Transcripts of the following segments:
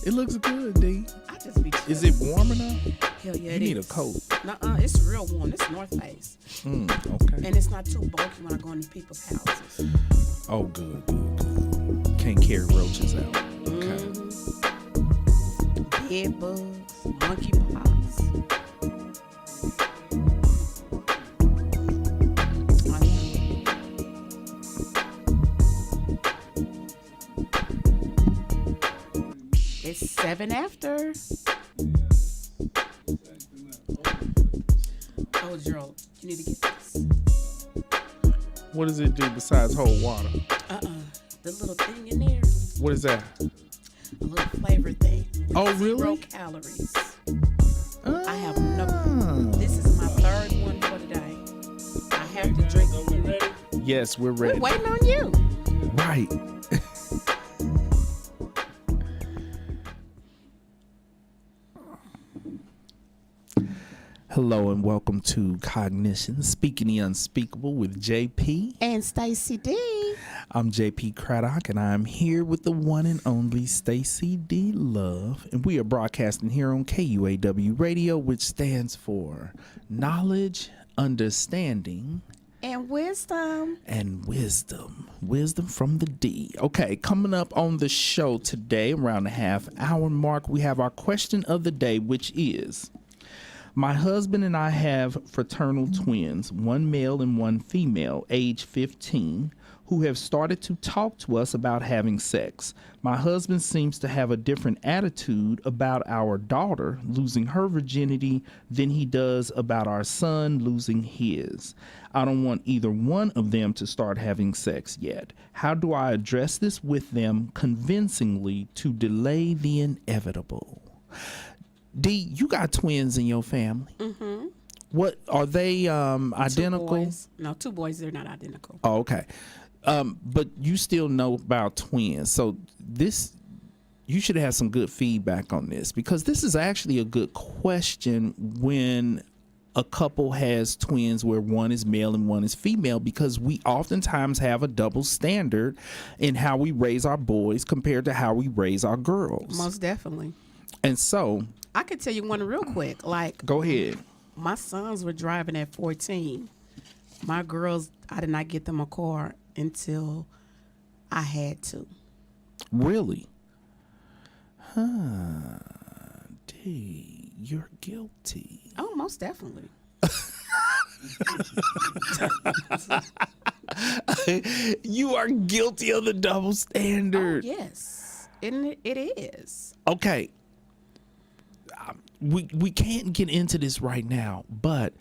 It looks good, D. I just be chilling. Is it warm enough? Hell yeah, You need a coat. Nuh-uh, it's real warm. It's North Face. Okay. And it's not too bulky when I go into people's houses. Oh, good. Can't carry roaches out. Okay. Bed bugs, monkey pox. It's 7 after. Oh, Gerald, you need to get this. What does it do besides hold water? The little thing in there. What is that? A little flavor thing. Oh, Zero really? calories. I have no. This is my third one for today. I have to drink. Yes, we're ready. We're waiting on you. Right. Hello and welcome to Cognitions, Speaking the Unspeakable with JP. And Stacy D. I'm JP Craddock and I'm here with the one and only Stacy D. Love. And we are broadcasting here on KUAW Radio, which stands for Knowledge, Understanding, And Wisdom. and wisdom from the D. Okay, coming up on the show today around the half-hour mark, we have our question of the day, which is: my husband and I have fraternal twins, one male and one female, age 15, who have started to talk to us about having sex. My husband seems to have a different attitude about our daughter losing her virginity than he does about our son losing his. I don't want either one of them to start having sex yet. How do I address this with them convincingly to delay the inevitable? D, you got twins in your family. Mm-hmm. What are they identical? 2 boys. No, 2 boys. They're not identical. Oh, okay. But you still know about twins. So you should have some good feedback on this, because this is actually a good question when a couple has twins where one is male and one is female, because we oftentimes have a double standard in how we raise our boys compared to how we raise our girls. Most definitely. And so I could tell you one real quick. Like, go ahead. my sons were driving at 14. My girls, I did not get them a car until I had to. Really? D, you're guilty. Oh, most definitely. You are guilty of the double standard. Oh, yes. And it is. Okay. We can't get into this right now, but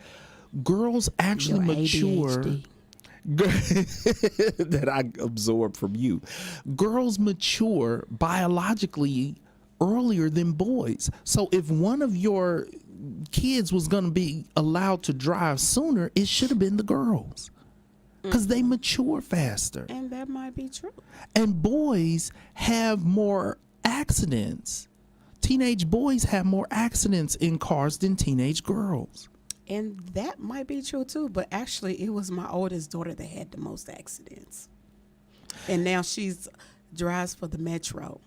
girls actually Your mature. ADHD. That I absorb from you. Girls mature biologically earlier than boys. So if one of your kids was going to be allowed to drive sooner, it should have been the girls, because they mature faster. And that might be true. And boys have more accidents. Teenage boys have more accidents in cars than teenage girls. And that might be true too. But actually, it was my oldest daughter that had the most accidents. And now she's drives for the Metro.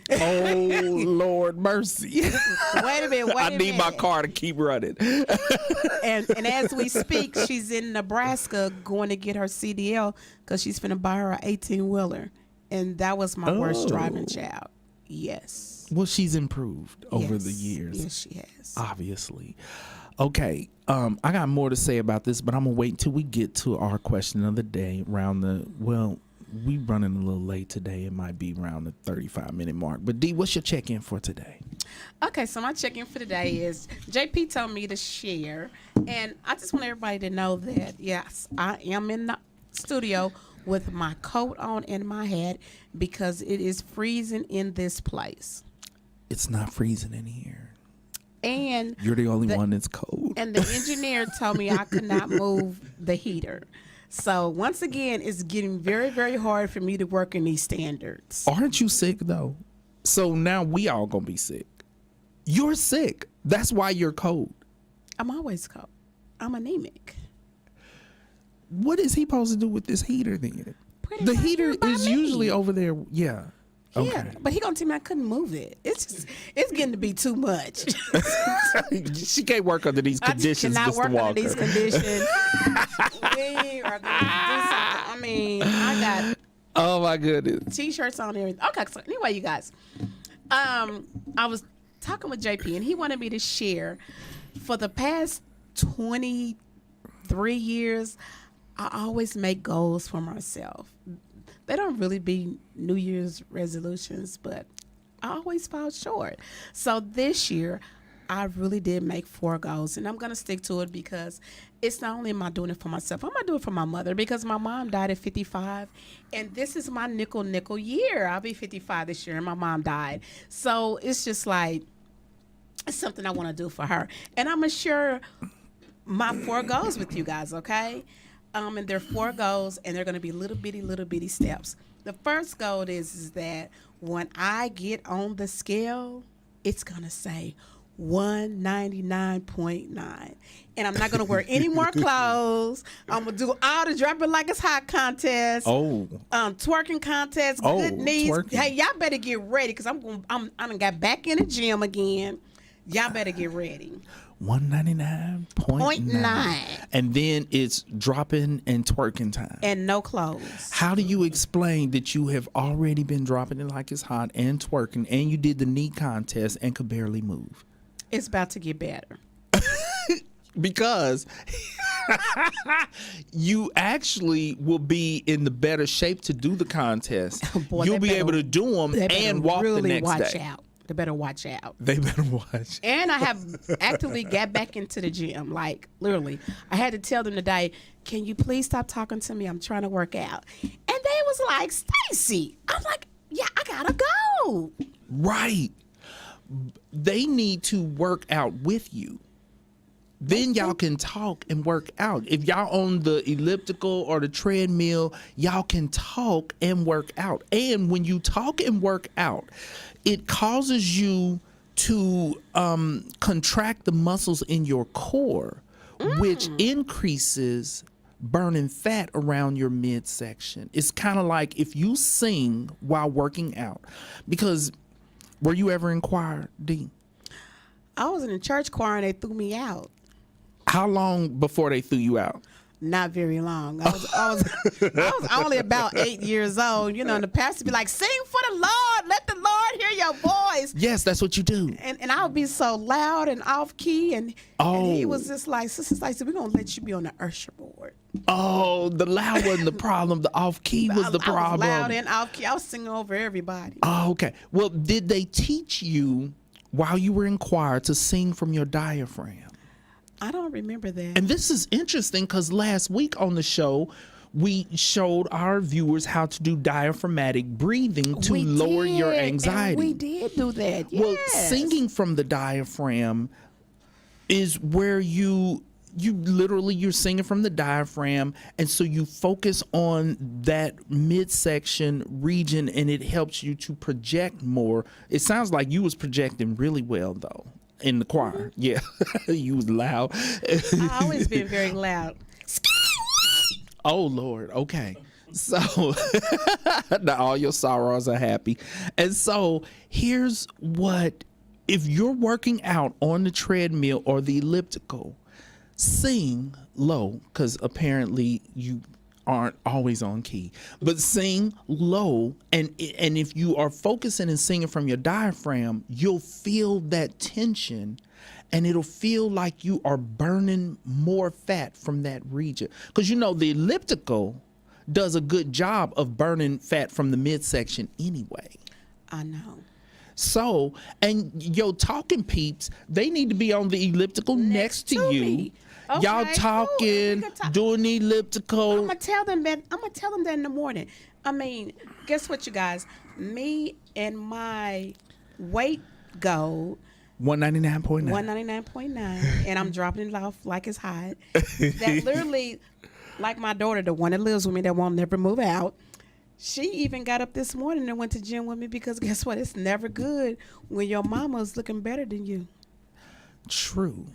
Oh, Lord mercy. Wait a minute. I need my car to keep running. And as we speak, she's in Nebraska going to get her CDL because she's finna buy her an 18-wheeler. And that was my worst driving child. Yes. Well, she's improved over Yes. the years. Yes, she has. Obviously. Okay. I got more to say about this, but I'm going to wait until we get to our question of the day we running a little late today. It might be around the 35-minute mark. But D, what's your check-in for today? Okay, so my check-in for today is JP told me to share, and I just want everybody to know that, yes, I am in the studio with my coat on and my hat because it is freezing in this place. It's not freezing in here. And You're the only one that's cold. And the engineer told me I could not move the heater. So once again, it's getting very, very hard for me to work in these standards. Aren't you sick, though? So now we all going to be sick. You're sick. That's why you're cold. I'm always cold. I'm anemic. What is he supposed to do with this heater then? Put it The right heater here by is me. usually over there. Yeah. Okay. but he gonna tell me I couldn't move it. It's getting to be too much. She can't work under these I just conditions, cannot Mr. work Walker. under these conditions. We are gonna do something. I mean, I got Oh my goodness. t-shirts on and everything. Okay, so anyway, you guys, I was talking with JP and he wanted me to share for the past 23 years. I always make goals for myself. They don't really be New Year's resolutions, but I always fall short. So this year, I really did make 4 goals, and I'm going to stick to it because it's not only am I doing it for myself, I'm going to do it for my mother because my mom died at 55, and this is my nickel year. I'll be 55 this year, and my mom died. So it's just like, it's something I want to do for her. And I'm going to share my 4 goals with you guys, okay? And they're 4 goals, and they're going to be little bitty steps. The first goal is that when I get on the scale, it's going to say 199.9. And I'm not going to wear any more clothes. I'm going to do all the drop it like it's hot contests. Oh. Twerking contests, Oh, good knees. twerking. Hey, y'all better get ready because I done got back in the gym again. Y'all better get ready. 199.9. And then it's dropping and twerking time. And no clothes. How do you explain that you have already been dropping it like it's hot and twerking, and you did the knee contest and could barely move? It's about to get better. Because you actually will be in the better shape to do the contest. Boy, You'll be able to do them and walk really the next watch day. out. They better watch out. They better watch. And I have actively got back into the gym. Like, literally. I had to tell them today, can you please stop talking to me? I'm trying to work out. And they was like, Stacy. I'm like, yeah, I gotta go. Right. They need to work out with you. Then y'all can talk and work out. If y'all on the elliptical or the treadmill, y'all can talk and work out. And when you talk and work out, it causes you to contract the muscles in your core, which increases burning fat around your midsection. It's kind of like if you sing while working out. Because were you ever in choir, D? I was in a church choir and they threw me out. How long before they threw you out? Not very long. I was only about 8 years old. You know, and the pastor be like, sing for the Lord. Let the Lord hear your voice. Yes, that's what you do. And I would be so loud and off key. And he was just like, Sister Stacey, we're going to let you be on the usher board. Oh, the loud wasn't the problem. The off key was the problem. I was loud and off key. I was singing over everybody. Oh, okay. Well, did they teach you while you were in choir to sing from your diaphragm? I don't remember that. And this is interesting because last week on the show, we showed our viewers how to do diaphragmatic breathing to lower your anxiety. And we did do that. Yes. Well, singing from the diaphragm is where you're singing from the diaphragm, and so you focus on that midsection region, and it helps you to project more. It sounds like you was projecting really well though. In the choir, yeah. You was loud. I always been very loud. Oh, Lord. Okay. So now all your sorrows are happy. And so here's what, if you're working out on the treadmill or the elliptical, sing low, because apparently you aren't always on key, but sing low, and if you are focusing and singing from your diaphragm, you'll feel that tension, and it'll feel like you are burning more fat from that region, because you know the elliptical does a good job of burning fat from the midsection anyway. I know. So, and your talking peeps, they need to be on the elliptical next to you. Me. Okay, y'all talking, doing the elliptical. I'm gonna tell them that. In the morning. I mean, guess what, you guys? Me and my weight goal. 199.9. 199.9, and I'm dropping it off like it's hot. That literally, like my daughter, the one that lives with me, that won't never move out. She even got up this morning and went to gym with me because guess what? It's never good when your mama's looking better than you. True.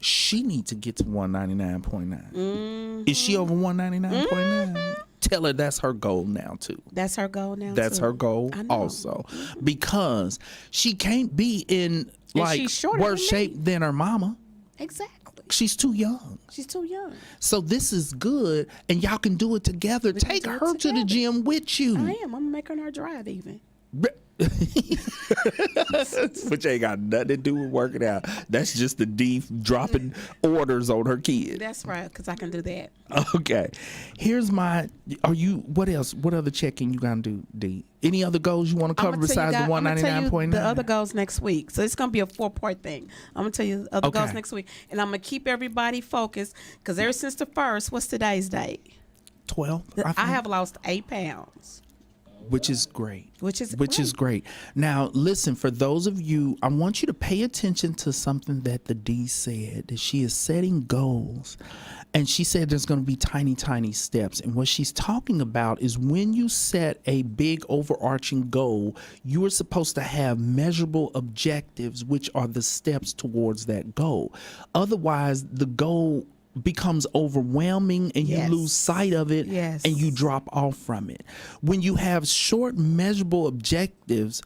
She needs to get to 199.9. Is she over 199.9? tell her that's her goal now too. That's her goal now. That's too. her goal I know. also, because she can't be in And like she's shorter worse than me. shape than her mama. Exactly. She's too young. She's too young. So this is good, and y'all can do it together. We can Take do it her to the together. gym with you. I am. I'm gonna make her not drive even. Which ain't got nothing to do with working out. That's just the D dropping orders on her kid. That's right, because I can do that. Okay. Here's my. What else? What other check-in you gonna do, D? Any other goals you want to cover besides the I'm gonna tell you 199.9? the other goals next week. So it's gonna be a 4-part thing. I'm gonna tell you the other goals Okay. next week, and I'm gonna keep everybody focused because ever since the first, what's today's date? 12. I have lost 8 pounds, which is great. which is Great. Now, listen, for those of you, I want you to pay attention to something that the D said, that she is setting goals. And she said there's going to be tiny, tiny steps. And what she's talking about is when you set a big overarching goal, you are supposed to have measurable objectives, which are the steps towards that goal. Otherwise, the goal becomes overwhelming and Yes. you lose sight of it Yes. and you drop off from it. When you have short measurable objectives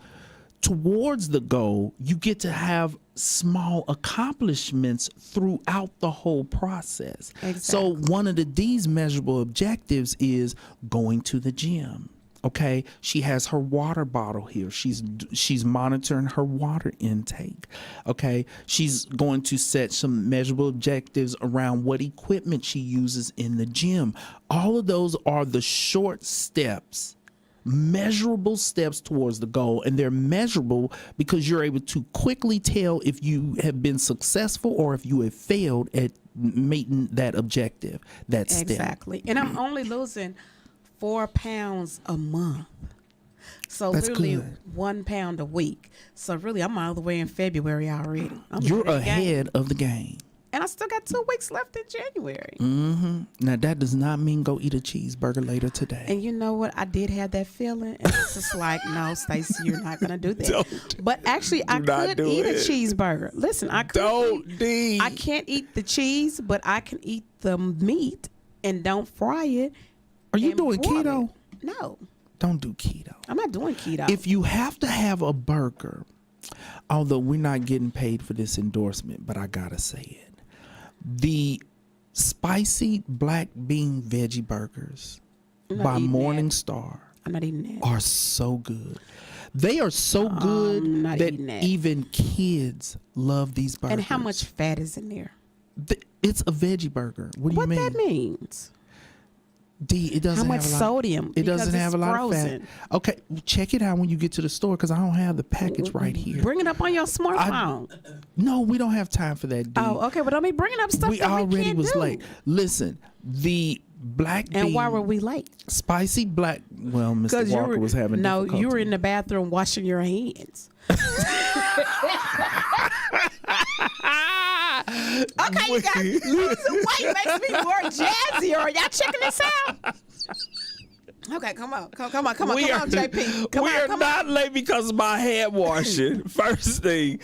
towards the goal, you get to have small accomplishments throughout the whole process. So Exactly. one of the D's measurable objectives is going to the gym. Okay, she has her water bottle here. She's monitoring her water intake. Okay, she's going to set some measurable objectives around what equipment she uses in the gym. All of those are the short steps, measurable steps towards the goal, and they're measurable because you're able to quickly tell if you have been successful or if you have failed at meeting that objective, that step. exactly. And I'm only losing 4 pounds a month. So That's literally good. 1 pound a week. So really, I'm all the way in February already. I'm You're ahead of the game. ahead of the game. And I still got 2 weeks left in January. Now that does not mean go eat a cheeseburger later today. And you know what? I did have that feeling. And it's just like, no, Stacey, you're not going to do that. Don't. But actually, I not could do eat a it. cheeseburger. Listen, I could Don't, eat. D. I can't eat the cheese, but I can eat the meat and don't fry it. Are you and doing broil keto? it. No, Don't do keto. I'm not doing keto. If you have to have a burger, although we're not getting paid for this endorsement, but I gotta say it. The spicy black bean veggie burgers I'm not by eating Morning that. Star I'm not eating that. are so good. They are so good not that eating that. even kids love these burgers. And how much fat is in there? It's a veggie burger. What do you What mean? that means? D, it doesn't How much have a lot. sodium? It doesn't Because have a it's lot frozen. of fat. Okay, check it out when you get to the store because I don't have the package right here. Bring it up on your smartphone. No, we don't have time for that, D. Oh, okay. But I mean, bringing up stuff we that we already can't was do. late. Listen, the black bean And why were we late? spicy black. Well, Mr. you Walker were was having no. difficulty. You were in the bathroom washing your hands. Okay, you guys, losing weight makes me more jazzier. Are y'all checking this out? Okay, come on, JP. Come we on, are come not late because of my head washing. First thing,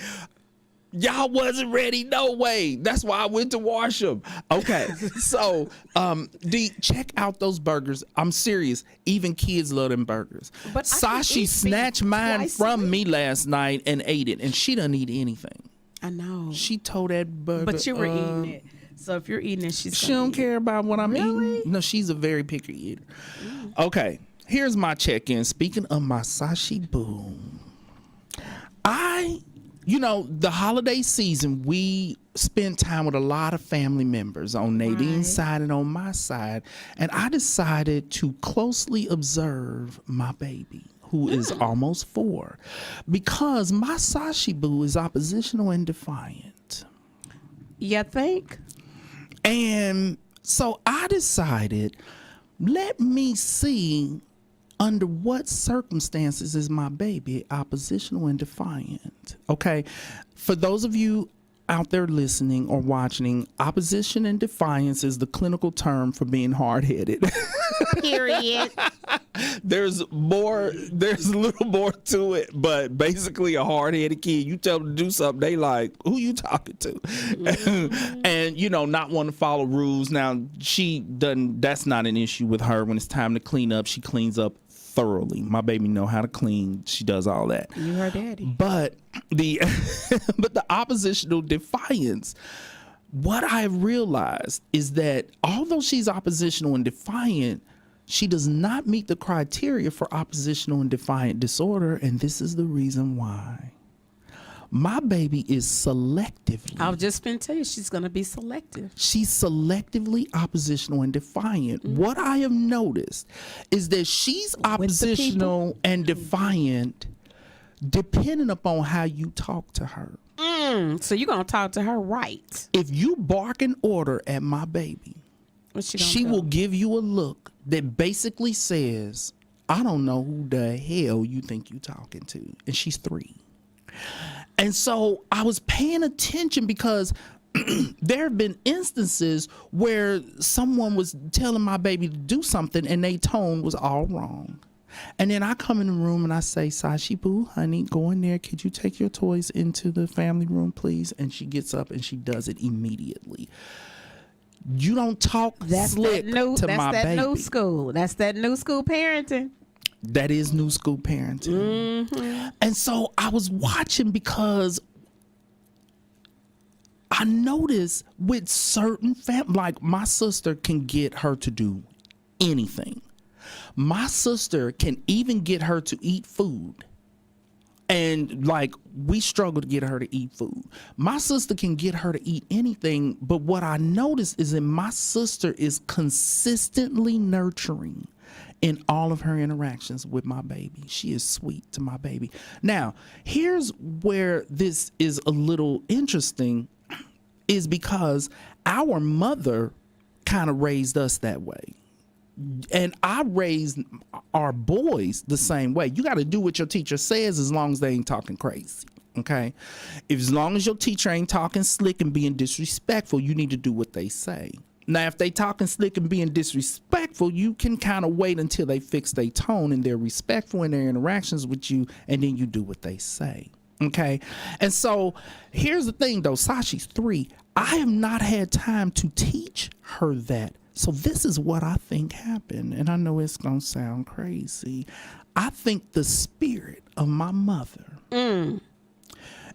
y'all wasn't ready. No way. That's why I went to wash them. Okay, so D, check out those burgers. I'm serious. Even kids love them burgers. But I can Sashi eat snatched beef mine twice a from week. me last night and ate it, and she doesn't eat anything. I know. She told that burger. But you were eating it. So if you're eating it, she's She gonna don't eat care about what I'm Really? eating. No, she's a very picky eater. Okay, here's my check-in. Speaking of my Sashi boo, the holiday season, we spent time with a lot of family members on Nadine's Right. side and on my side, and I decided to closely observe my baby, who is almost 4, because my Sashi boo is oppositional and defiant. You think? And so I decided, let me see under what circumstances is my baby oppositional and defiant. Okay. For those of you out there listening or watching, opposition and defiance is the clinical term for being hard-headed. Period. There's a little more to it, but basically a hard-headed kid, you tell them to do something, they like, who you talking to? Mm-hmm. And not want to follow rules. Now that's not an issue with her. When it's time to clean up, she cleans up thoroughly. My baby know how to clean. She does all that. You her daddy. But the oppositional defiance, what I've realized is that although she's oppositional and defiant, she does not meet the criteria for oppositional and defiant disorder, and this is the reason why. My baby is selectively. I was just going to tell you, she's going to be selective. She's selectively oppositional and defiant. Mm-hmm. What I have noticed is that she's oppositional and defiant depending upon how you talk to her. So you're going to talk to her right. If you bark an order at my baby, she will give you a look that basically says, I don't know who the hell you think you're talking to. And she's 3. And so I was paying attention because there have been instances where someone was telling my baby to do something and their tone was all wrong. And then I come in the room and I say, Sashi Boo, honey, go in there. Could you take your toys into the family room, please? And she gets up and she does it immediately. You don't talk slick to my baby. That's that new school. That's that new school parenting. That is new school parenting. Mm-hmm. And so I was watching because I noticed with certain families, like my sister can get her to do anything. My sister can even get her to eat food. And like we struggle to get her to eat food. My sister can get her to eat anything. But what I noticed is that my sister is consistently nurturing in all of her interactions with my baby. She is sweet to my baby. Now, here's where this is a little interesting, is because our mother kind of raised us that way. And I raised our boys the same way. You got to do what your teacher says as long as they ain't talking crazy. Okay? As long as your teacher ain't talking slick and being disrespectful, you need to do what they say. Now, if they talking slick and being disrespectful, you can kind of wait until they fix their tone and they're respectful in their interactions with you, and then you do what they say. Okay? And so here's the thing, though. Sashi's 3. I have not had time to teach her that. So this is what I think happened. And I know it's going to sound crazy. I think the spirit of my mother.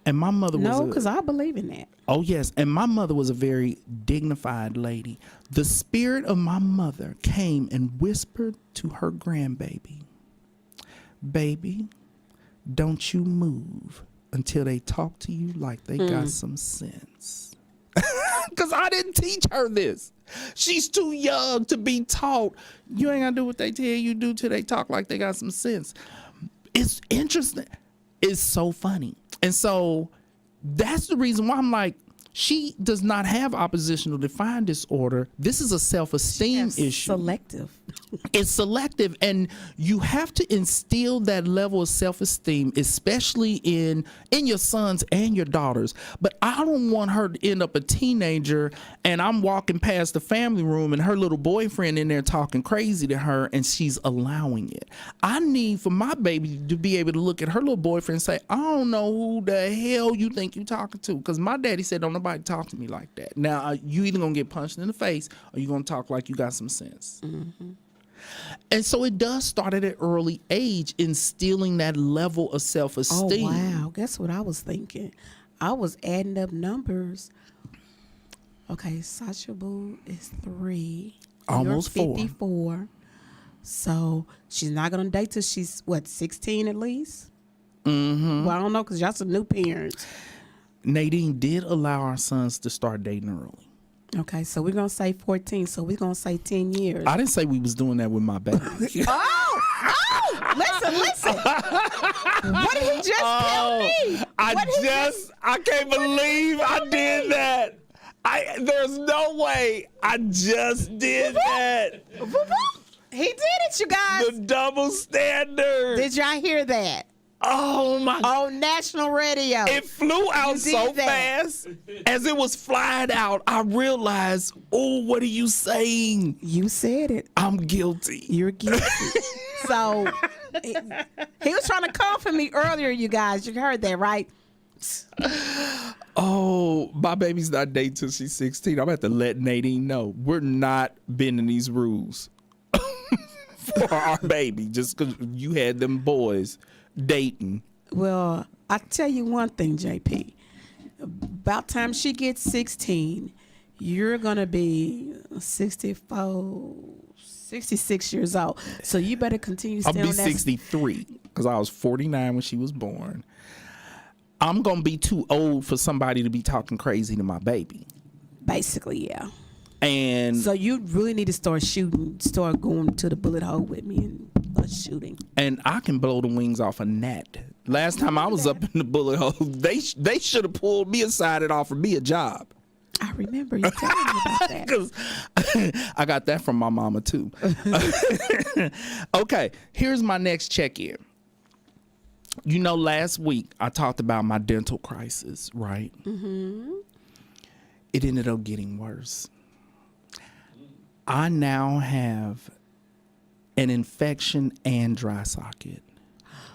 And my mother was because I believe in that. Oh, yes. And my mother was a very dignified lady. The spirit of my mother came and whispered to her grandbaby, baby, don't you move until they talk to you like they got some sense. Because I didn't teach her this. She's too young to be taught. You ain't gonna do what they tell you do till they talk like they got some sense. It's interesting. It's so funny. And so that's the reason why I'm like, she does not have oppositional defiant disorder. This is a self-esteem issue. Selective. It's selective, and you have to instill that level of self-esteem, especially in your sons and your daughters. But I don't want her to end up a teenager and I'm walking past the family room and her little boyfriend in there talking crazy to her and she's allowing it. I need for my baby to be able to look at her little boyfriend and say, I don't know who the hell you think you talking to, because my daddy said don't nobody talk to me like that. Now you either gonna get punched in the face or you gonna talk like you got some sense. Mm-hmm. And so it does start at an early age, instilling that level of self-esteem. Oh, wow. Guess what I was thinking? I was adding up numbers. Okay, Sasha Boo is 3. Almost You're 54. So she's not going to date till she's, 16 at least? Mm-hmm. Well, I don't know, because y'all some new parents. Nadine did allow our sons to start dating early. Okay, so we're going to say 14, so we're going to say 10 years. I didn't say we was doing that with my baby. Listen. What did he just tell me? I can't believe I did that. There's no way I just did that. He did it, you guys. The double standard. Did y'all hear that? Oh my! On national radio. It flew out You so did that. fast. As it was flying out, I realized, oh, what are you saying? You said it. I'm guilty. You're guilty. So he was trying to comfort me earlier, you guys. You heard that, right? Oh, my baby's not dating till she's 16. I'm going to have to let Nadine know. We're not bending these rules for our baby just because you had them boys dating. Well, I tell you one thing, JP. About time she gets 16, you're going to be 64, 66 years old. So you better continue I'll staying be on that. 63 because I was 49 when she was born. I'm going to be too old for somebody to be talking crazy to my baby. Basically, yeah. And So you really need to start going to the bullet hole with me and us shooting. and I can blow the wings off a gnat. Last time I was up in the bullet hole, they should have pulled me aside and offered me a job. I remember you telling me about that. Because I got that from my mama too. Okay, here's my next check-in. You know, last week I talked about my dental crisis, right? Mm-hmm. It ended up getting worse. I now have an infection and dry socket.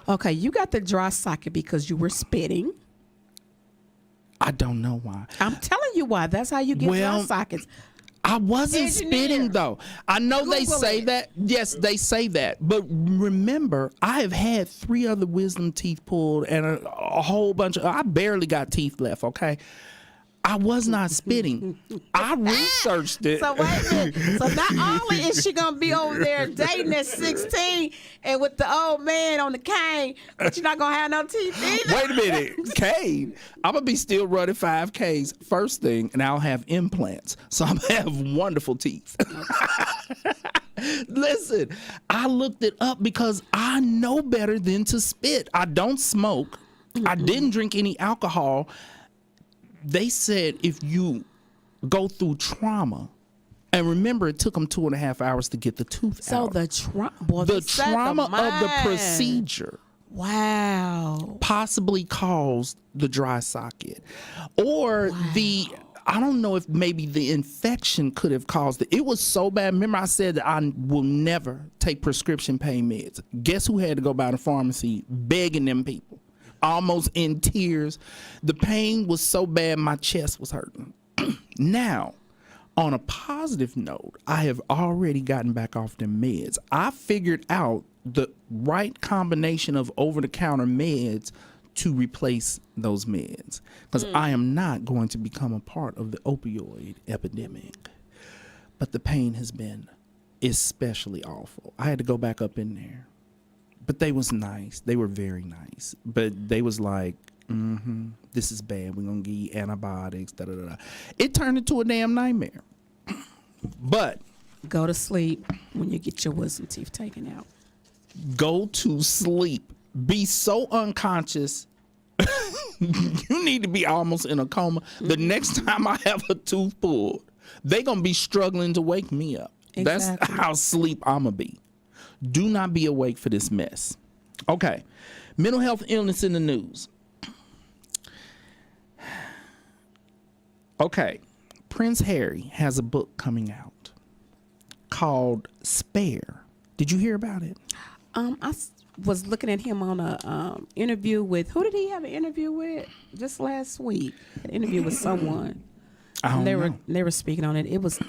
Okay, you got the dry socket because you were spitting. I don't know why. I'm telling you why. That's how you get dry Well, sockets. I wasn't Engineer. spitting though. I know they Google say it. that. Yes, they say that. But remember, I have had 3 other wisdom teeth pulled and a whole bunch of. I barely got teeth left. Okay, I was not spitting. I researched it. So wait a minute. So not only is she gonna be over there dating at 16 and with the old man on the cane, but you're not gonna have no teeth either. Wait a minute, Kane. I'm gonna be still running 5Ks first thing, and I'll have implants, so I'm gonna have wonderful teeth. Listen, I looked it up because I know better than to spit. I don't smoke. I didn't drink any alcohol. They said if you go through trauma, and remember, it took them 2.5 hours to get the tooth So out. the The trauma of the procedure Wow. possibly caused the dry socket, or I don't know if maybe the infection could have caused it. It was so bad. Remember I said that I will never take prescription pain meds. Guess who had to go by the pharmacy begging them people, almost in tears. The pain was so bad my chest was hurting. Now, on a positive note, I have already gotten back off them meds. I figured out the right combination of over-the-counter meds to replace those meds, because I am not going to become a part of the opioid epidemic. But the pain has been especially awful. I had to go back up in there. But they was nice. They were very nice. But they was like, this is bad. We're going to give you antibiotics. Da, da, da, da. It turned into a damn nightmare. But Go to sleep when you get your wisdom teeth taken out. go to sleep. Be so unconscious. You need to be almost in a coma. The next time I have a tooth pulled, they going to be struggling to wake me up. Exactly. That's how sleep I'm going to be. Do not be awake for this mess. Okay. Mental health illness in the news. Okay. Prince Harry has a book coming out called Spare. Did you hear about it? Was looking at him on a interview with, who did he have an interview with just last week? An interview with someone. I don't know. They were speaking on it. It was,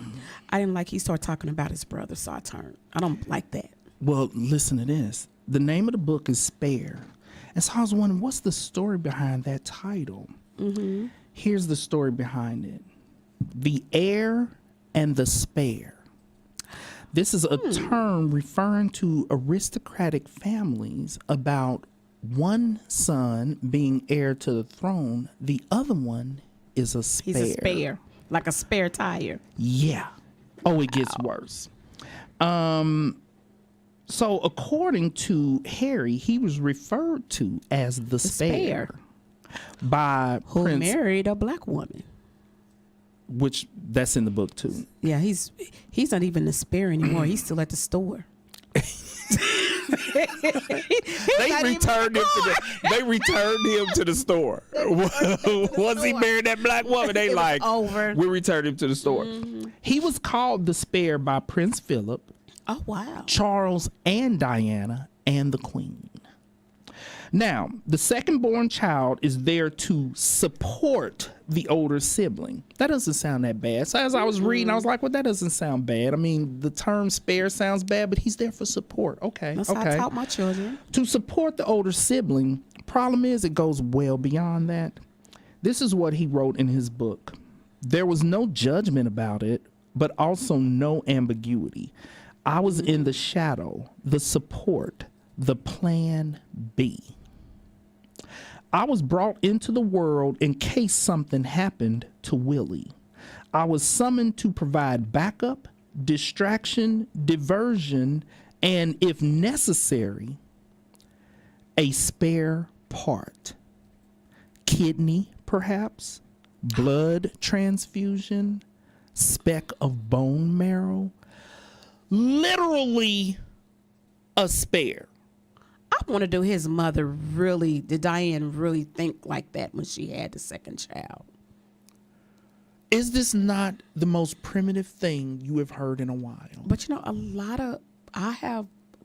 I didn't like, he started talking about his brother, so I turned. I don't like that. Well, listen to this. The name of the book is Spare. And so I was wondering, what's the story behind that title? Mm-hmm. Here's the story behind it. The Heir and the Spare. This is a term referring to aristocratic families about one son being heir to the throne. The other one is a spare. He's a spare, like a spare tire. Yeah. Oh, it gets worse. So according to Harry, he was referred to as the spare by Who Prince, married a black woman. which that's in the book too. Yeah, he's not even the spare anymore. He's still at the store. They returned him to the store. Once he married that black woman, they like, over. we returned him to the store. He was called the Spare by Prince Philip, Oh, wow. Charles, and Diana, and the Queen. Now, the second born child is there to support the older sibling. That doesn't sound that bad. So as I was reading, I was like, well, that doesn't sound bad. I mean, the term spare sounds bad, but he's there for support. Okay. That's okay. how I taught my children. To support the older sibling, problem is it goes well beyond that. This is what he wrote in his book. There was no judgment about it, but also no ambiguity. I was in the shadow, the support, the plan B. I was brought into the world in case something happened to Willie. I was summoned to provide backup, distraction, diversion, and if necessary, a spare part. Kidney, perhaps, blood transfusion, speck of bone marrow. Literally a spare. I want to do his mother really, did Diane really think like that when she had the second child? Is this not the most primitive thing you have heard in a while? But you know,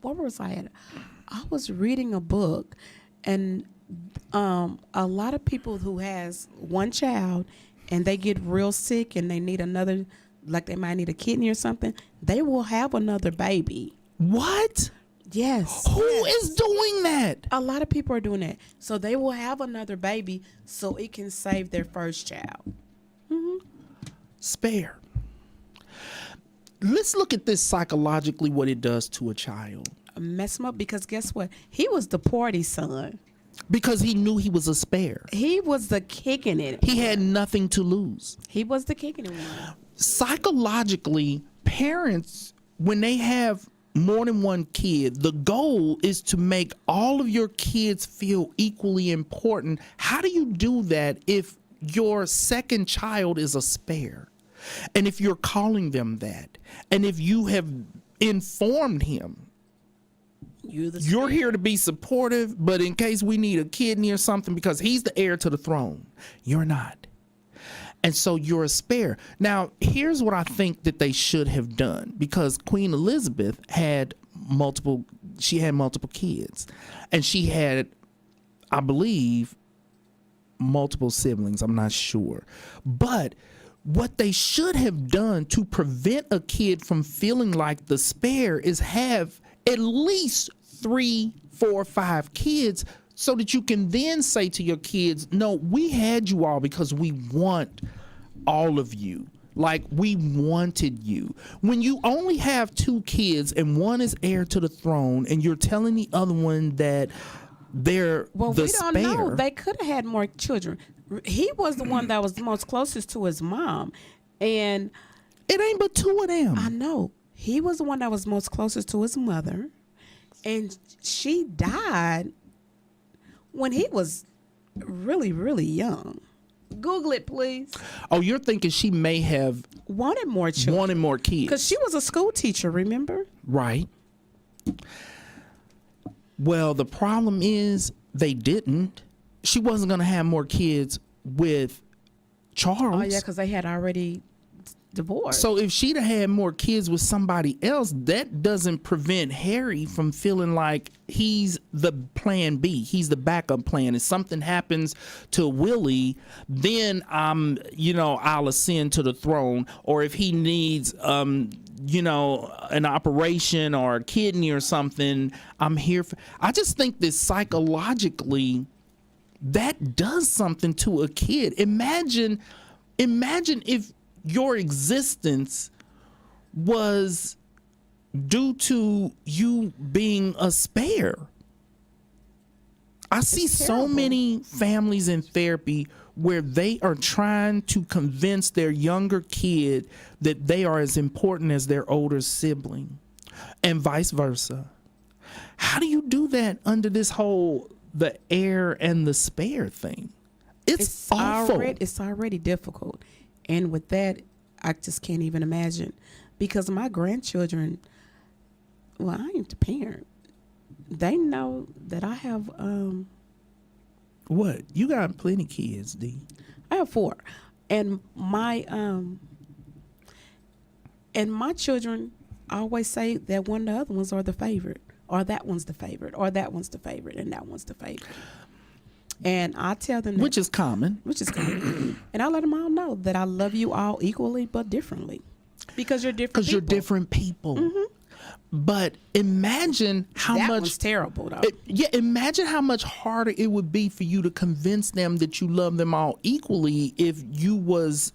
what was I at? I was reading a book, and a lot of people who has one child and they get real sick and they need another, like they might need a kidney or something, they will have another baby. What? Yes. Who is doing that? A lot of people are doing that. So they will have another baby so it can save their first child. Spare. Let's look at this psychologically, what it does to a child. Mess him up, because guess what? He was the party son. Because he knew he was a spare. He was the kicking it. He had nothing to lose. He was the kicking it one. Psychologically, parents, when they have more than one kid, the goal is to make all of your kids feel equally important. How do you do that if your second child is a spare? And if you're calling them that, and if you have informed him, you're here to be supportive, but in case we need a kidney or something, because he's the heir to the throne, you're not. And so you're a spare. Now, here's what I think that they should have done, because Queen Elizabeth had multiple kids, and she had, I believe, multiple siblings. I'm not sure. But what they should have done to prevent a kid from feeling like the spare is have at least 3, 4, 5 kids, so that you can then say to your kids, no, we had you all because we want all of you. Like, we wanted you. When you only have 2 kids and one is heir to the throne, and you're telling the other one that they're the spare. We don't know. They could have had more children. He was the one that was the most closest to his mom, and it ain't but 2 of them. I know. He was the one that was most closest to his mother, and she died when he was really, really young. Google it, please. Oh, you're thinking she may have wanted more children. Wanted more kids. Because she was a school teacher, remember? Right. Well, the problem is they didn't. She wasn't going to have more kids with Charles. Oh, yeah, because they had already divorced. So if she'd have had more kids with somebody else, that doesn't prevent Harry from feeling like he's the plan B. He's the backup plan. If something happens to Willie, then I'll ascend to the throne. Or if he needs, an operation or a kidney or something, I'm here for. I just think that psychologically, that does something to a kid. Imagine if your existence was due to you being a spare. I see so many families in therapy where they are trying to convince their younger kid that they are as important as their older sibling, and vice versa. How do you do that under this whole the heir and the spare thing? It's awful. It's already difficult. And with that, I just can't even imagine, because my grandchildren, well, I ain't the parent, They know that What? You got plenty kids, D. I have 4, and my children always say that one of the other ones are the favorite, or that one's the favorite, or that one's the favorite, and that one's the favorite. And I tell them that, Which is common. And I let them all know that I love you all equally but differently, because you're different. Because you're different people. But imagine how That much one's terrible though. Imagine how much harder it would be for you to convince them that you love them all equally if you was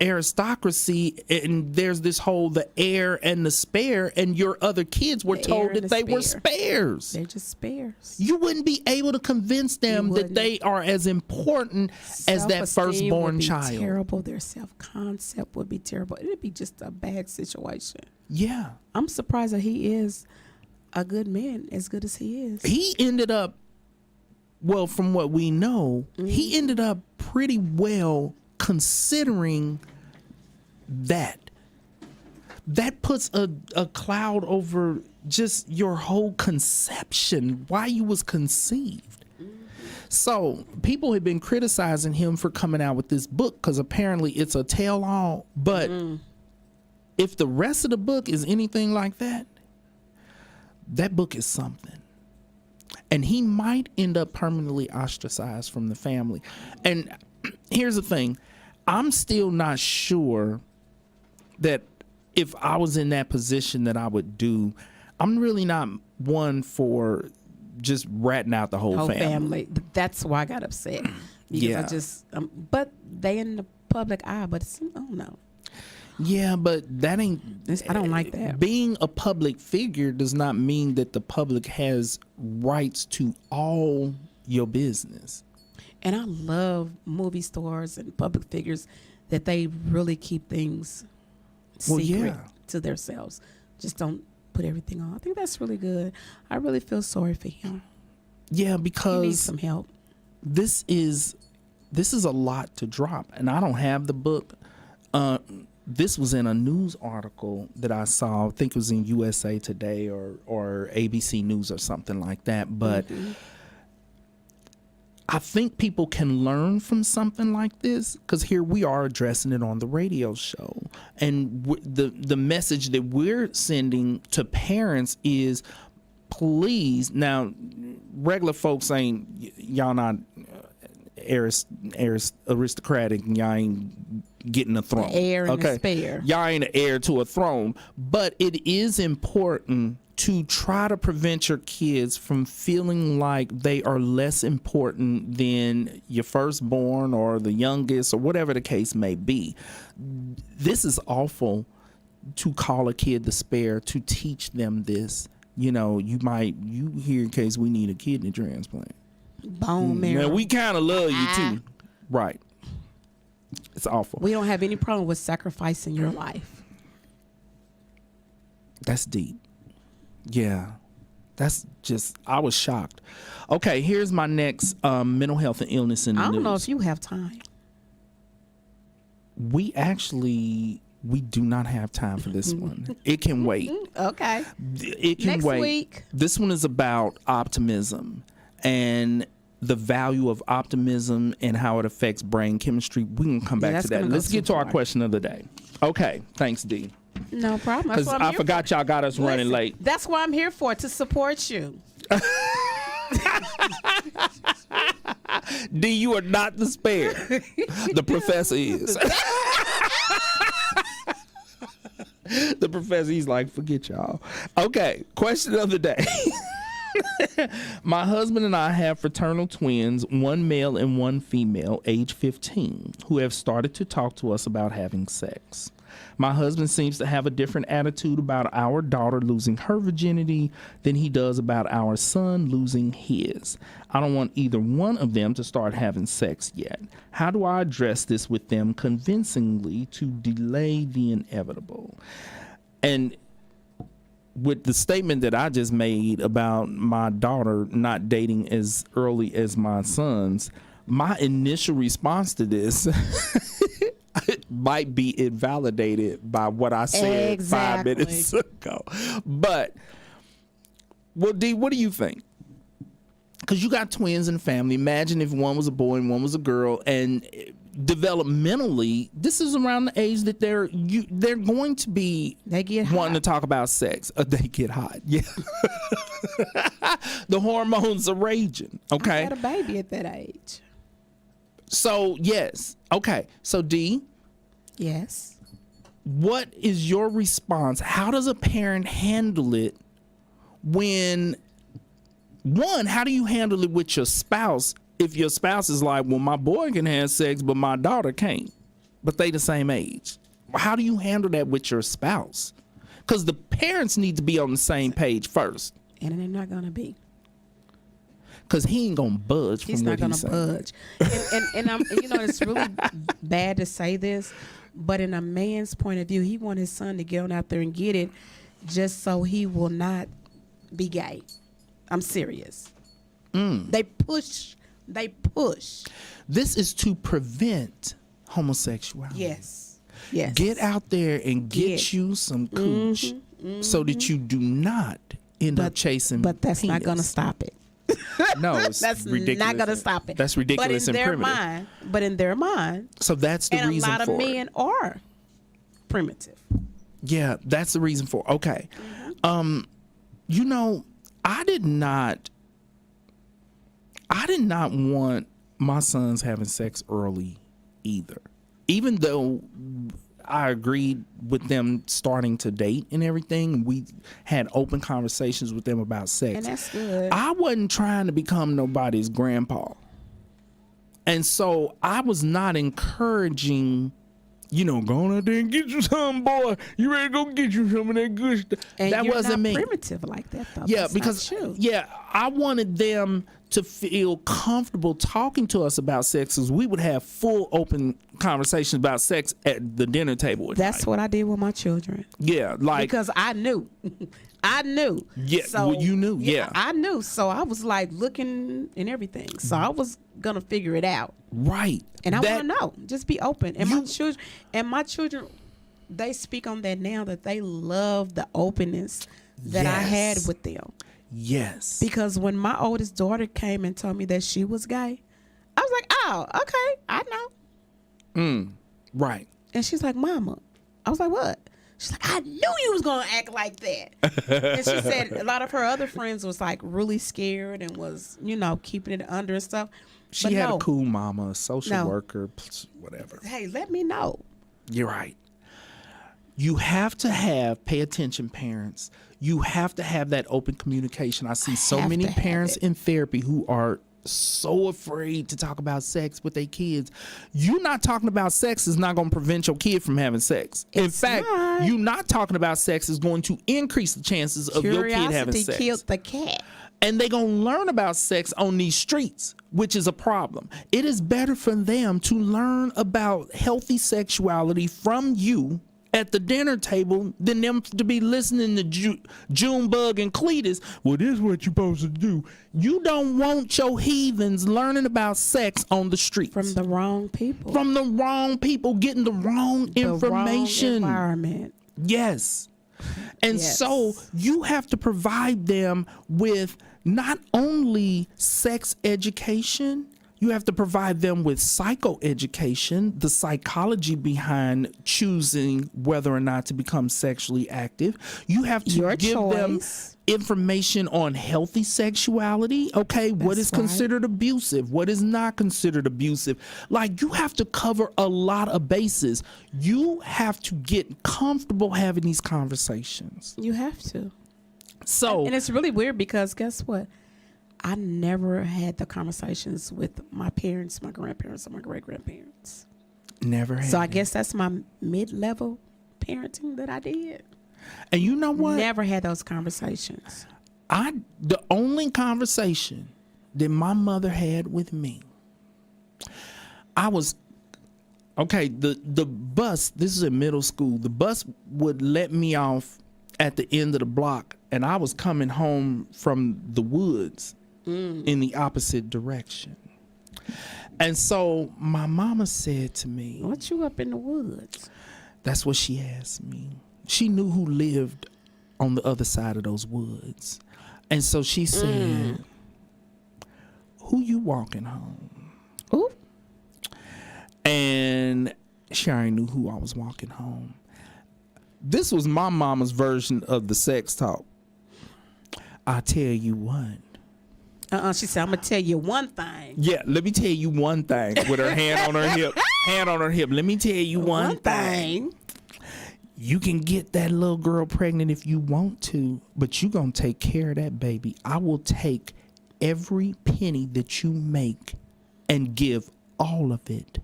aristocracy and there's this whole the heir and the spare, and your other kids were told that they were spares. They're just spares. You wouldn't be able to convince them that they are as important as that firstborn child. Terrible. Their self-concept would be terrible. It'd be just a bad situation. Yeah. I'm surprised that he is a good man, as good as he is. He ended up, well, from what we know, he ended up pretty well, considering that puts a cloud over just your whole conception, why you was conceived. So people have been criticizing him for coming out with this book because apparently it's a tell-all, but if the rest of the book is anything like that, that book is something. And he might end up permanently ostracized from the family. And here's the thing. I'm still not sure that if I was in that position that I would do. I'm really not one for just ratting out the whole family. That's why I got upset. Because I just, but they in the public eye, but it's, I don't know. Yeah, but that ain't. I don't like that. Being a public figure does not mean that the public has rights to all your business. And I love movie stars and public figures that they really keep things secret to themselves. Just don't put everything on. I think that's really good. I really feel sorry for him. Yeah, because he needs some help. This is a lot to drop, and I don't have the book. This was in a news article that I saw. I think it was in USA Today or ABC News or something like that. But I think people can learn from something like this, because here we are addressing it on the radio show. And the message that we're sending to parents is, please, now, regular folks ain't, y'all not aristocratic, and y'all ain't getting a throne. The heir and the spare. Y'all ain't an heir to a throne. But it is important to try to prevent your kids from feeling like they are less important than your firstborn or the youngest or whatever the case may be. This is awful to call a kid the spare, to teach them this. You know, you hear in case we need a kidney transplant. Bone marrow. Now, we kind of love you too. Right. It's awful. We don't have any problem with sacrificing your life. That's deep. Yeah. That's just, I was shocked. Okay, here's my next mental health and illness in the news. I don't know if you have time. We do not have time for this one. It can wait. Okay. It can Next wait. week. This one is about optimism and the value of optimism and how it affects brain chemistry. We can come back to that. Let's get to our question of the day. Okay. Thanks, D. No problem. Because I forgot y'all got us running late. That's what I'm here for, to support you. D, you are not the spare. The professor is. The professor, he's like, forget y'all. Okay, question of the day. My husband and I have fraternal twins, one male and one female, age 15, who have started to talk to us about having sex. My husband seems to have a different attitude about our daughter losing her virginity than he does about our son losing his. I don't want either one of them to start having sex yet. How do I address this with them convincingly to delay the inevitable? And with the statement that I just made about my daughter not dating as early as my son's, my initial response to this might be invalidated by what I said 5 minutes ago. But Well, D, what do you think? Because you got twins in the family. Imagine if one was a boy and one was a girl, and developmentally, this is around the age that they're going to be wanting to talk about sex. They get hot, yeah. The hormones are raging. Okay, I had a baby at that age. So yes, okay. So D, Yes. what is your response? How does a parent handle it when? One, how do you handle it with your spouse if your spouse is like, well, my boy can have sex, but my daughter can't, but they the same age? How do you handle that with your spouse? Because the parents need to be on the same page first. And they're not going to be. Because he ain't going to budge He's from not what going to budge. And I'm, it's really bad to say this, but in a man's point of view, he wants his son to get on out there and get it just so he will not be gay. I'm serious. They push. This is to prevent homosexuality. Yes. Get out there and get you some cooch so that you do not end up chasing But that's penis. not going to stop it. No, it's That's ridiculous. not going to stop it. That's ridiculous and primitive. But in their mind, So that's the and reason a lot for of men are primitive. Yeah, that's the reason for. Okay. I did not want my sons having sex early either. Even though I agreed with them starting to date and everything, we had open conversations with them about sex. And that's good. I wasn't trying to become nobody's grandpa. And so I was not encouraging, go on out there and get you some, boy. You ready to go get you some of that good stuff. And that you're wasn't not me. primitive like that, though. Yeah, That's because not true. I wanted them to feel comfortable talking to us about sex, as we would have full open conversations about sex at the dinner table. That's what I did with my children. Yeah, like Because I knew. I knew. Yeah, So, well, you knew, yeah. I knew. So I was like looking and everything. So I was going to figure it out. right. And I That- want to know. Just be open. And my children, they speak on that now, that they love the openness that I had Yes. with them. Yes. Because when my oldest daughter came and told me that she was gay, I was like, oh, okay, I know. Right. And she's like, Mama. I was like, what? She's like, I knew you was going to act like that. And she said a lot of her other friends was like really scared and was, keeping it under and stuff. She But had no. a cool mama, a social No. worker, whatever. Hey, let me know. You're right. You have to pay attention, parents. You have to have that open communication. I see so have many to have parents it. in therapy who are so afraid to talk about sex with their kids. You not talking about sex is not going to prevent your kid from having sex. In It's fact, not. you not talking about sex is going to increase the chances of your kid having Curiosity sex. killed the cat. And they're going to learn about sex on these streets, which is a problem. It is better for them to learn about healthy sexuality from you at the dinner table than them to be listening to Junebug and Cletus. Well, this is what you're supposed to do. You don't want your heathens learning about sex on the streets. From the wrong people. From the wrong people, getting the wrong information. The wrong environment. Yes. And Yes. so you have to provide them with not only sex education, you have to provide them with psychoeducation, the psychology behind choosing whether or not to become sexually active. You have to Your give them choice. information on healthy sexuality. Okay, what is That's right. considered abusive? What is not considered abusive? Like, you have to cover a lot of bases. You have to get comfortable having these conversations. You have to. So, And it's really weird because guess what? I never had the conversations with my parents, my grandparents, or my great-grandparents. never had So I it. guess that's my mid-level parenting that I did. And you know what? Never had those conversations. The only conversation that my mother had with me, I was okay. The bus. This is in middle school. The bus would let me off at the end of the block, and I was coming home from the woods in the opposite direction. And so my mama said to me, What you up in the woods? that's what she asked me. She knew who lived on the other side of those woods. And so she said, who you walking home? Ooh. And she already knew who I was walking home. This was my mama's version of the sex talk. I tell you what. She said, I'm going to tell you one thing. Yeah, let me tell you one thing with her hand on her hip. Hand on her hip. Let me tell you one thing. You can get that little girl pregnant if you want to, but you going to take care of that baby. I will take every penny that you make and give all of it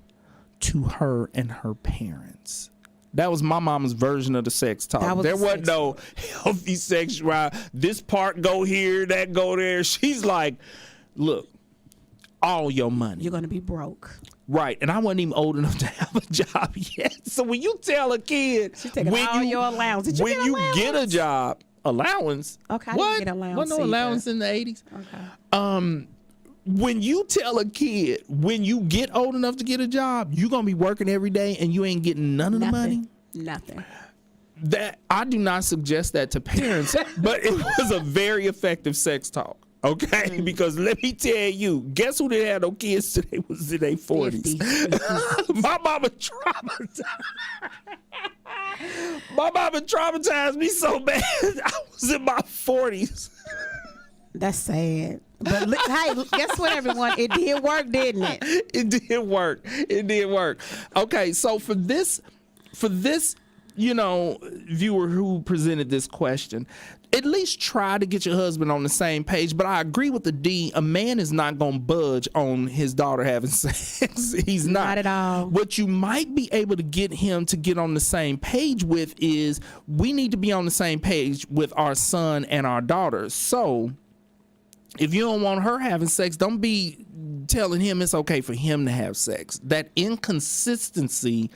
to her and her parents. That was my mama's version of the sex talk. There wasn't no healthy sexuality. This part go here, that go there. She's like, look, all your money. You're going to be broke. Right. And I wasn't even old enough to have a job yet. So when you tell a kid, she's taking all your allowance. Did you when get you allowance? get a job, allowance? Okay, I what? didn't get allowance. Wasn't no allowance in the 80s. Okay. When you tell a kid, when you get old enough to get a job, you're going to be working every day and you ain't getting none of the money? Nothing. That I do not suggest that to parents, but it was a very effective sex talk. Okay, because let me tell you, guess who didn't have no kids today was in their 40s. My mama traumatized. My mama traumatized me so bad. I was in my 40s. That's sad. But hey, guess what, everyone? It did work, didn't it? It did work. It did work. Okay, so for this, viewer who presented this question, at least try to get your husband on the same page. But I agree with the D. A man is not going to budge on his daughter having sex. He's not. Not at all. What you might be able to get him to get on the same page with is we need to be on the same page with our son and our daughter. So if you don't want her having sex, don't be telling him it's okay for him to have sex. That inconsistency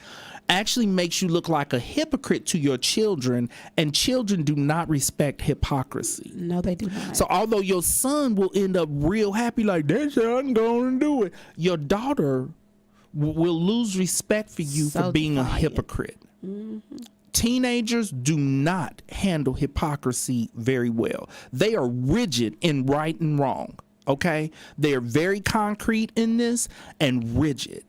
actually makes you look like a hypocrite to your children, and children do not respect hypocrisy. No, they do not. So although your son will end up real happy, like, that's how I'm going to do it, your daughter will lose respect for you for being a hypocrite. Mm-hmm. Teenagers do not handle hypocrisy very well. They are rigid in right and wrong, okay? They are very concrete in this and rigid.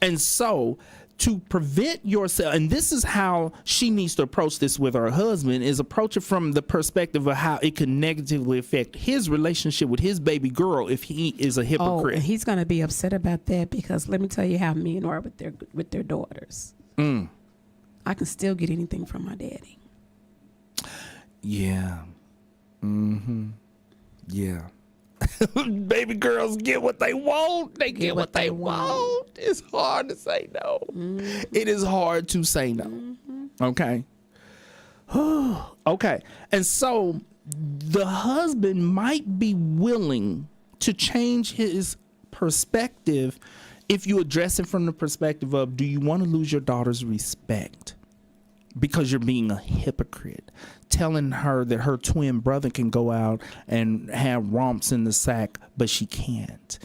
And so to prevent yourself, and this is how she needs to approach this with her husband, is approach it from the perspective of how it could negatively affect his relationship with his baby girl if he is a hypocrite. Oh, and he's going to be upset about that, because let me tell you how men are with their daughters. I can still get anything from my daddy. Yeah. Mm-hmm. Yeah. Baby girls get what they want. They get what they want. It's hard to say no. Mm-hmm. It is hard to say no. Mm-hmm. Okay. Okay. And so the husband might be willing to change his perspective if you address it from the perspective of, do you want to lose your daughter's respect because you're being a hypocrite, telling her that her twin brother can go out and have romps in the sack, but she can't.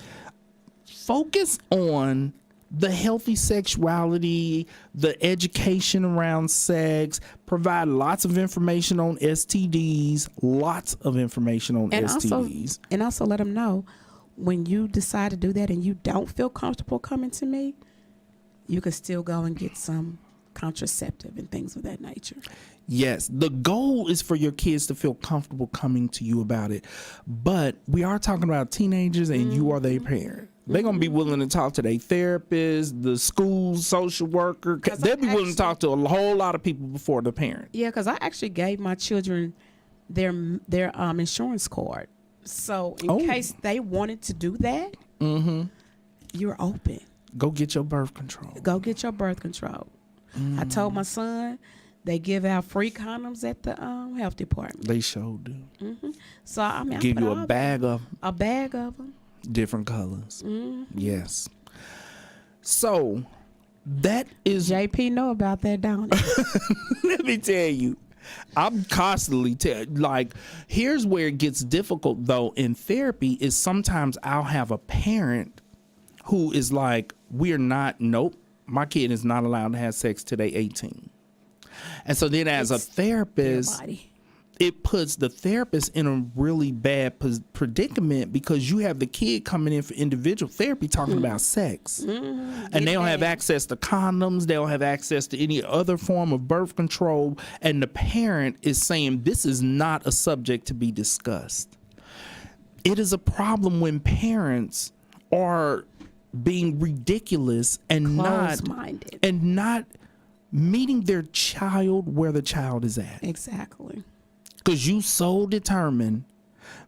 Focus on the healthy sexuality, the education around sex, provide lots of information on STDs, And also let them know, when you decide to do that and you don't feel comfortable coming to me, you can still go and get some contraceptive and things of that nature. Yes, the goal is for your kids to feel comfortable coming to you about it. But we are talking about teenagers, and you are their parent. They're going to be willing to talk to their therapist, the school social worker. They'll be willing to talk to a whole lot of people before the parent. Yeah, because I actually gave my children their insurance card. So in case they wanted to do that, you're open. Go get your birth control. Go get your birth control. I told my son they give out free condoms at the health department. They sure do. So I mean, give you a bag of them. A bag of them. Different colors. Yes. So that is JP know about that, don't he? Let me tell you. I'm constantly here's where it gets difficult though in therapy is sometimes I'll have a parent who is like, nope, my kid is not allowed to have sex till they 18. And so then as a therapist, it puts the therapist in a really bad predicament, because you have the kid coming in for individual therapy talking about sex, and they don't have access to condoms, they don't have access to any other form of birth control, and the parent is saying this is not a subject to be discussed. It is a problem when parents are being ridiculous and not meeting their child where the child is at. Exactly. Because you so determined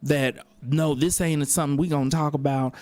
that, no, this ain't something we gonna talk about.